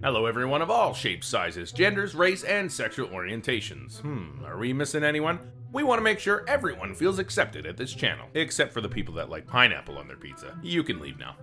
Hello everyone of all shapes, sizes, genders, race, and sexual orientations. Are we missing anyone? We want to make sure everyone feels accepted at this channel, except for the people that like pineapple on their pizza. You can leave now.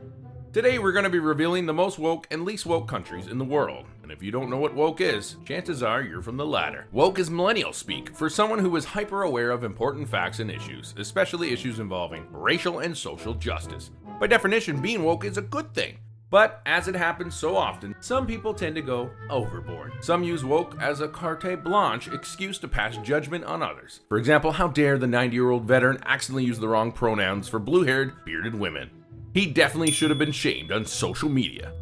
Today we're going to be revealing the most woke and least woke countries in the world. And if you don't know what woke is, chances are you're from the latter. Woke is millennial speak for someone who is hyper aware of important facts and issues, especially issues involving racial and social justice. By definition, being woke is a good thing. But as it happens so often, some people tend to go overboard. Some use woke as a carte blanche excuse to pass judgment on others. For example, how dare the 90-year-old veteran accidentally use the wrong pronouns for blue-haired, bearded women? He definitely should have been shamed on social media.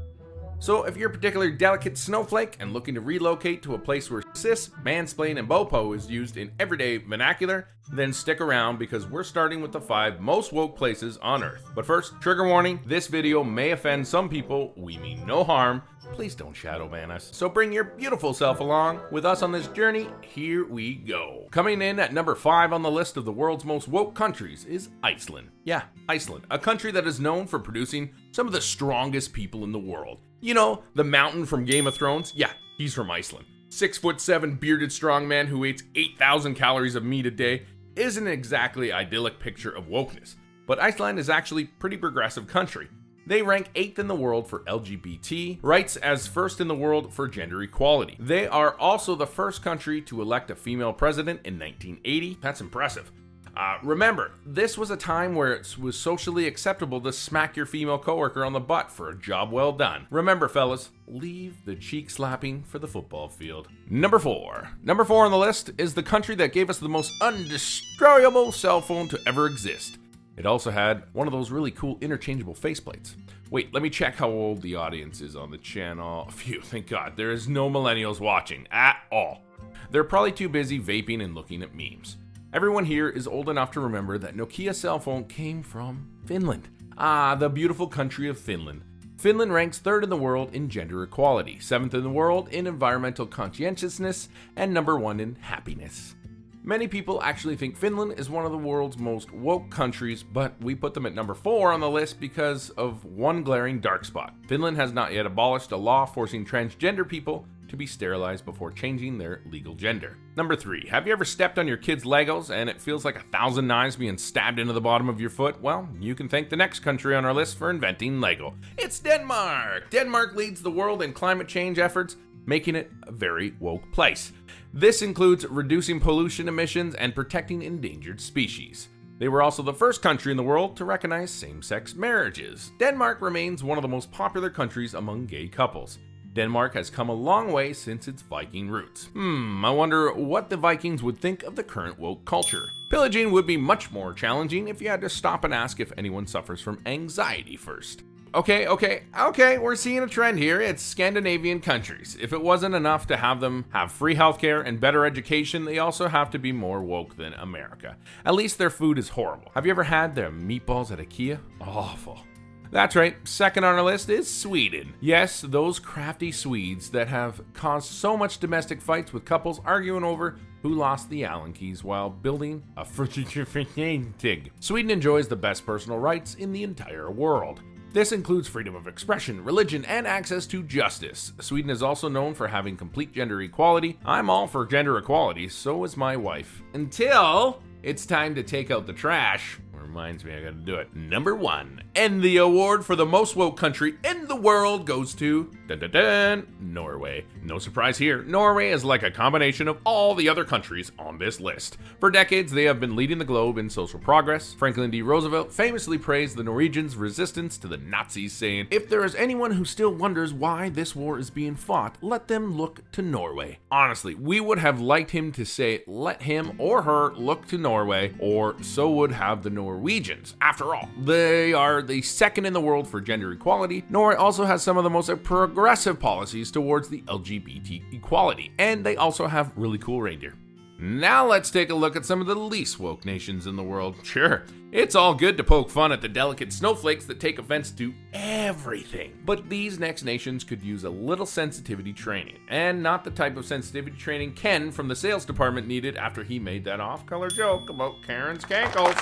So if you're a particularly delicate snowflake and looking to relocate to a place where cis, mansplain, and bopo is used in everyday vernacular, then stick around because we're starting with the 5 most woke places on Earth. But first, trigger warning, this video may offend some people, we mean no harm. Please don't shadow ban us. So bring your beautiful self along with us on this journey. Here we go. Coming in at number 5 on the list of the world's most woke countries is Iceland. Yeah, Iceland, a country that is known for producing some of the strongest people in the world. You know, the mountain from Game of Thrones? Yeah, he's from Iceland. 6'7" bearded strongman who eats 8,000 calories of meat a day isn't exactly an idyllic picture of wokeness. But Iceland is actually a pretty progressive country. They rank 8th in the world for LGBT rights as first in the world for gender equality. They are also the first country to elect a female president in 1980. That's impressive. Remember, this was a time where it was socially acceptable to smack your female coworker on the butt for a job well done. Remember, fellas, leave the cheek slapping for the football field. Number 4 on the list is the country that gave us the most undestroyable cell phone to ever exist. It also had one of those really cool interchangeable faceplates. Wait, let me check how old the audience is on the channel. Phew, thank God, there is no millennials watching at all. They're probably too busy vaping and looking at memes. Everyone here is old enough to remember that Nokia cell phone came from Finland. The beautiful country of Finland. Finland ranks 3rd in the world in gender equality, 7th in the world in environmental conscientiousness, and number 1 in happiness. Many people actually think Finland is one of the world's most woke countries, but we put them at number 4 on the list because of one glaring dark spot. Finland has not yet abolished a law forcing transgender people to be sterilized before changing their legal gender. Number 3, have you ever stepped on your kid's Legos and it feels like 1,000 knives being stabbed into the bottom of your foot? Well, you can thank the next country on our list for inventing Lego. It's Denmark! Denmark leads the world in climate change efforts, making it a very woke place. This includes reducing pollution emissions and protecting endangered species. They were also the first country in the world to recognize same-sex marriages. Denmark remains one of the most popular countries among gay couples. Denmark has come a long way since its Viking roots. I wonder what the Vikings would think of the current woke culture. Pillaging would be much more challenging if you had to stop and ask if anyone suffers from anxiety first. Okay, we're seeing a trend here. It's Scandinavian countries. If it wasn't enough to have them have free healthcare and better education, they also have to be more woke than America. At least their food is horrible. Have you ever had their meatballs at IKEA? Awful. That's right, 2nd on our list is Sweden. Yes, those crafty Swedes that have caused so much domestic fights with couples arguing over who lost the Allen keys while building a tig. Sweden enjoys the best personal rights in the entire world. This includes freedom of expression, religion, and access to justice. Sweden is also known for having complete gender equality. I'm all for gender equality, so is my wife. Until it's time to take out the trash. Reminds me I gotta do it. Number 1, and the award for the most woke country in the world goes to Norway. No surprise here, Norway is like a combination of all the other countries on this list. For decades, they have been leading the globe in social progress. Franklin D. Roosevelt famously praised the Norwegians' resistance to the Nazis, saying, "If there is anyone who still wonders why this war is being fought, let them look to Norway." Honestly, we would have liked him to say, "Let him or her look to Norway," or so would have the Norwegians. After all, they are the 2nd in the world for gender equality. Norway also has some of the most progressive policies towards the LGBT equality, and they also have really cool reindeer. Now let's take a look at some of the least woke nations in the world. Sure, it's all good to poke fun at the delicate snowflakes that take offense to everything, but these next nations could use a little sensitivity training, and not the type of sensitivity training Ken from the sales department needed after he made that off-color joke about Karen's cankles.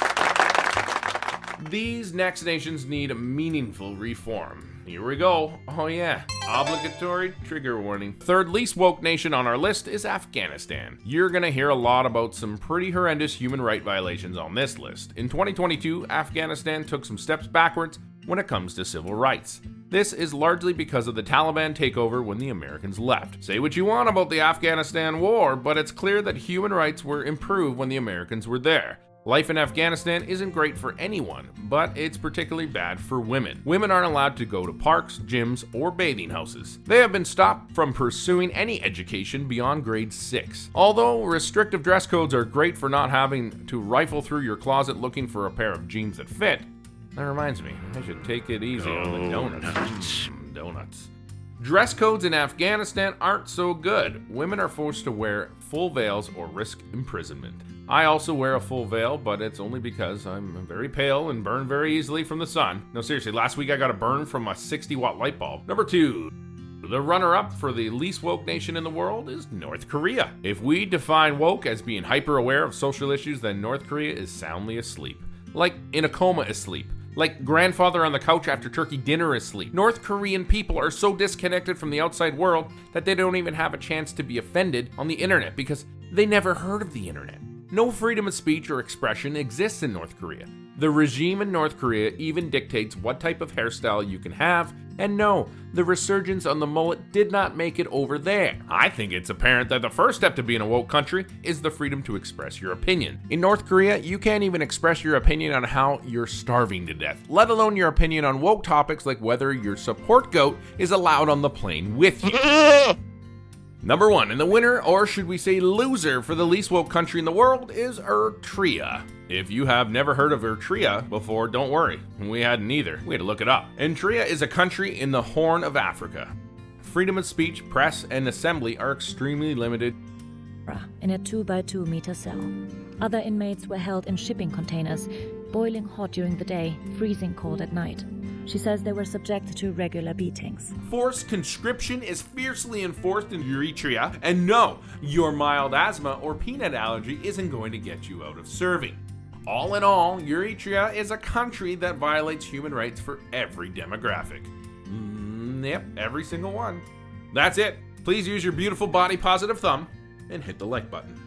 These next nations need a meaningful reform. Here we go. Oh yeah, obligatory trigger warning. Third least woke nation on our list is Afghanistan. You're gonna hear a lot about some pretty horrendous human rights violations on this list. In 2022, Afghanistan took some steps backwards when it comes to civil rights. This is largely because of the Taliban takeover when the Americans left. Say what you want about the Afghanistan war, but it's clear that human rights were improved when the Americans were there. Life in Afghanistan isn't great for anyone, but it's particularly bad for women. Women aren't allowed to go to parks, gyms, or bathing houses. They have been stopped from pursuing any education beyond grade 6. Although restrictive dress codes are great for not having to rifle through your closet looking for a pair of jeans that fit, that reminds me, I should take it easy on the donuts. Donuts. Dress codes in Afghanistan aren't so good. Women are forced to wear full veils or risk imprisonment. I also wear a full veil, but it's only because I'm very pale and burn very easily from the sun. No, seriously, last week I got a burn from a 60-watt light bulb. Number 2. The runner-up for the least woke nation in the world is North Korea. If we define woke as being hyper-aware of social issues, then North Korea is soundly asleep. Like in a coma asleep. Like grandfather on the couch after turkey dinner asleep. North Korean people are so disconnected from the outside world that they don't even have a chance to be offended on the internet because they never heard of the internet. No freedom of speech or expression exists in North Korea. The regime in North Korea even dictates what type of hairstyle you can have, and no, the resurgence on the mullet did not make it over there. I think it's apparent that the first step to being a woke country is the freedom to express your opinion. In North Korea, you can't even express your opinion on how you're starving to death, let alone your opinion on woke topics like whether your support goat is allowed on the plane with you. Number 1, and the winner, or should we say loser, for the least woke country in the world is Eritrea. If you have never heard of Eritrea before, don't worry. We hadn't either. We had to look it up. Eritrea is a country in the Horn of Africa. Freedom of speech, press, and assembly are extremely limited. In a 2x2 meter cell. Other inmates were held in shipping containers, boiling hot during the day, freezing cold at night. She says they were subjected to regular beatings. Forced conscription is fiercely enforced in Eritrea, and no, your mild asthma or peanut allergy isn't going to get you out of serving. All in all, Eritrea is a country that violates human rights for every demographic. Yep, every single one. That's it. Please use your beautiful body positive thumb and hit the like button.